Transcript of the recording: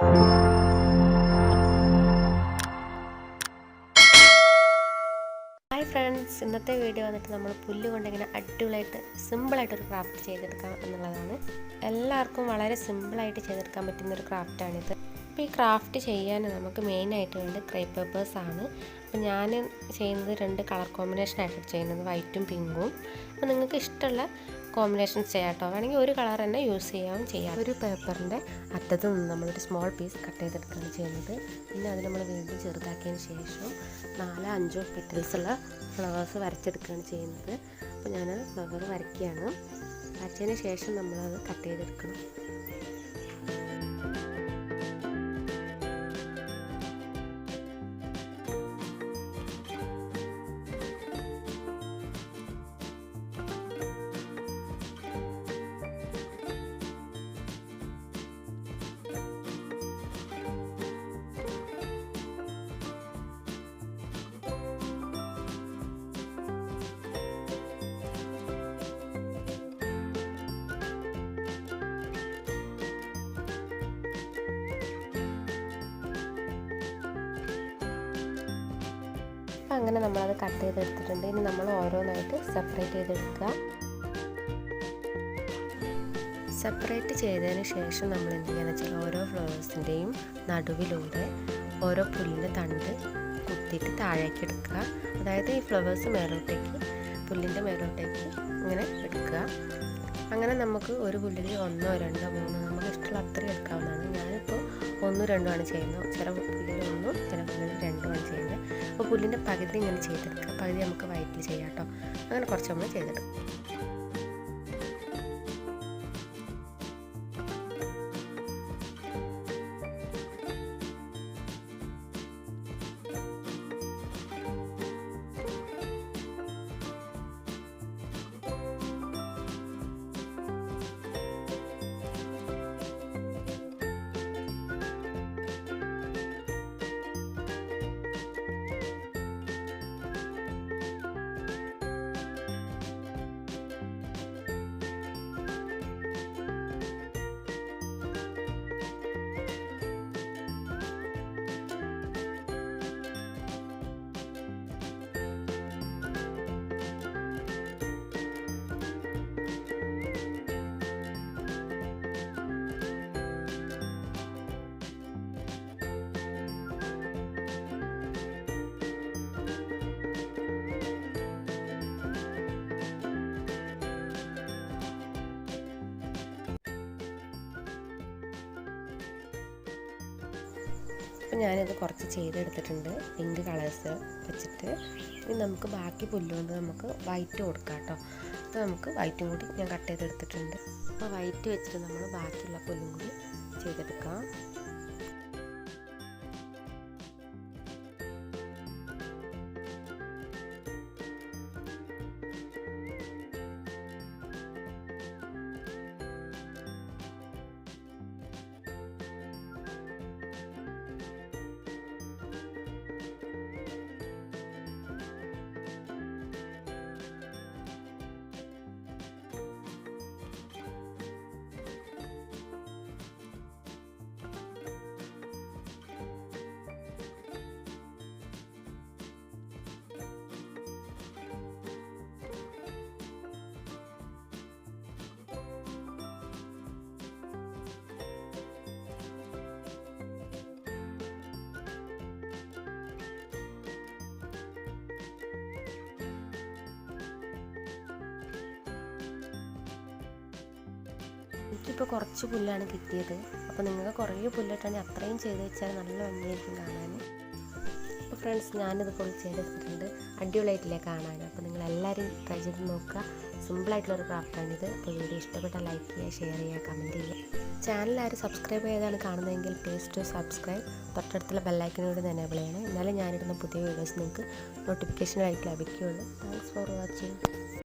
Hi friends, ഇന്നത്തെ video വന്നിട്ട് നമ്മൾ പുല്ല് കൊണ്ട് എങ്ങനെ അടിപൊളിയായിട്ട് സിമ്പിളായിട്ടൊരു ക്രാഫ്റ്റ് ചെയ്തെടുക്കാം എന്നുള്ളതാണ്. എല്ലാവർക്കും വളരെ സിമ്പിളായിട്ട് ചെയ്തെടുക്കാൻ പറ്റുന്നൊരു ക്രാഫ്റ്റാണിത്. അപ്പോൾ ഈ ക്രാഫ്റ്റ് ചെയ്യാൻ നമുക്ക് മെയിനായിട്ട് വേണ്ടത് ക്രേപ്പ് പേപ്പേഴ്സാണ്. അപ്പോൾ ഞാൻ ചെയ്യുന്നത് 2 കളർ കോമ്പിനേഷനായിട്ട് ചെയ്യുന്നത്, വൈറ്റും പിങ്കും. അപ്പോൾ നിങ്ങൾക്ക് ഇഷ്ടമുള്ള കോമ്പിനേഷൻസ് ചെയ്യാം കേട്ടോ. വേണമെങ്കിൽ ഒരു കളർ തന്നെ യൂസ് ചെയ്യാം. ഒരു പേപ്പറിൻ്റെ അറ്റത്ത് നിന്ന് നമ്മളൊരു സ്മോൾ പീസ് കട്ട് ചെയ്തെടുക്കുകയാണ് ചെയ്യുന്നത്. പിന്നെ അത് നമ്മൾ വീണ്ടും ചെറുതാക്കിയതിന് ശേഷം 4-5 പെറ്റൽസുള്ള ഫ്ലവേഴ്സ് വരച്ചെടുക്കുകയാണ് ചെയ്യുന്നത്. അപ്പോൾ ഞാൻ ഫ്ലവർ വരയ്ക്കുകയാണ്. വരച്ചതിന് ശേഷം നമ്മളത് കട്ട് ചെയ്തെടുക്കണം. അങ്ങനെ നമ്മളത് കട്ട് ചെയ്തെടുത്തിട്ടുണ്ട്. ഇനി നമ്മൾ ഓരോന്നായിട്ട് സെപ്പറേറ്റ് ചെയ്തെടുക്കുക. സെപ്പറേറ്റ് ചെയ്തതിന് ശേഷം നമ്മൾ എന്ത് ചെയ്യുകയെന്ന് വെച്ചാൽ ഓരോ ഫ്ലവേഴ്സിൻ്റെയും നടുവിലൂടെ ഓരോ പുല്ലിൻ്റെ തണ്ട് കുത്തിയിട്ട് താഴേക്ക് എടുക്കുക. അതായത് ഈ ഫ്ലവേഴ്സ് പുല്ലിൻ്റെ മേലോട്ടേക്ക് ഇങ്ങനെ എടുക്കുക. അങ്ങനെ നമുക്ക് ഒരു പുല്ലിൽ 1, 2, 3 നമുക്ക് ഇഷ്ടമുള്ള അത്രയും എടുക്കാവുന്നതാണ്. ഞാനിപ്പോൾ 1, 2 ആണ് ചെയ്യുന്നത്. ചില പുല്ലിൽ 1, ചില പുല്ലിൽ 2 ആണ് ചെയ്യുന്നത്. അപ്പോൾ പുല്ലിൻ്റെ പകുതി ഇങ്ങനെ ചെയ്തെടുക്കുക, പകുതി നമുക്ക് വൈറ്റിൽ ചെയ്യാം കേട്ടോ. അങ്ങനെ കുറച്ച് നമ്മൾ ചെയ്തെടുക്കും. അപ്പോൾ ഞാനിത് കുറച്ച് ചെയ്തെടുത്തിട്ടുണ്ട്, പിങ്ക് കളേഴ്സ് വെച്ചിട്ട്. ഇനി നമുക്ക് ബാക്കി പുല്ലുകൊണ്ട് നമുക്ക് വൈറ്റ് കൊടുക്കാം കേട്ടോ. അപ്പോൾ നമുക്ക് വൈറ്റും കൂടി ഞാൻ കട്ട് ചെയ്തെടുത്തിട്ടുണ്ട്. അപ്പോൾ വൈറ്റ് വെച്ചിട്ട് നമ്മൾ ബാക്കിയുള്ള പുല്ലും കൂടി ചെയ്തെടുക്കാം. എനിക്കിപ്പോൾ കുറച്ച് പുല്ലാണ് കിട്ടിയത്. അപ്പോൾ നിങ്ങൾക്ക് കുറേ പുല്ലിട്ടാണെങ്കിൽ അത്രയും ചെയ്ത് വെച്ചാൽ നല്ല ഭംഗിയായിരിക്കും കാണാൻ. അപ്പോൾ ഫ്രണ്ട്സ്, ഞാനിതുപോലെ ചെയ്തെടുത്തിട്ടുണ്ട്. അടിപൊളിയായിട്ടില്ലേ കാണാൻ? അപ്പോൾ നിങ്ങളെല്ലാവരും ട്രൈ ചെയ്ത് നോക്കുക. സിമ്പിളായിട്ടുള്ളൊരു ക്രാഫ്റ്റാണിത്. അപ്പോൾ വീഡിയോ ഇഷ്ടപ്പെട്ടാൽ ലൈക്ക് ചെയ്യുക, ഷെയർ ചെയ്യുക, കമൻറ്റ് ചെയ്യുക. ചാനൽ ആരും സബ്സ്ക്രൈബ് ചെയ്താണ് കാണുന്നതെങ്കിൽ പ്ലീസ് ടു സബ്സ്ക്രൈബ്. തൊട്ടടുത്തുള്ള ബെല്ലൈക്കൻ കൂടി എനേബിൾ ചെയ്യണം. എന്നാലും ഞാനിടുന്ന പുതിയ വീഡിയോസ് നിങ്ങൾക്ക് നോട്ടിഫിക്കേഷനായിട്ട് ലഭിക്കുകയുള്ളൂ. Thanks for watching.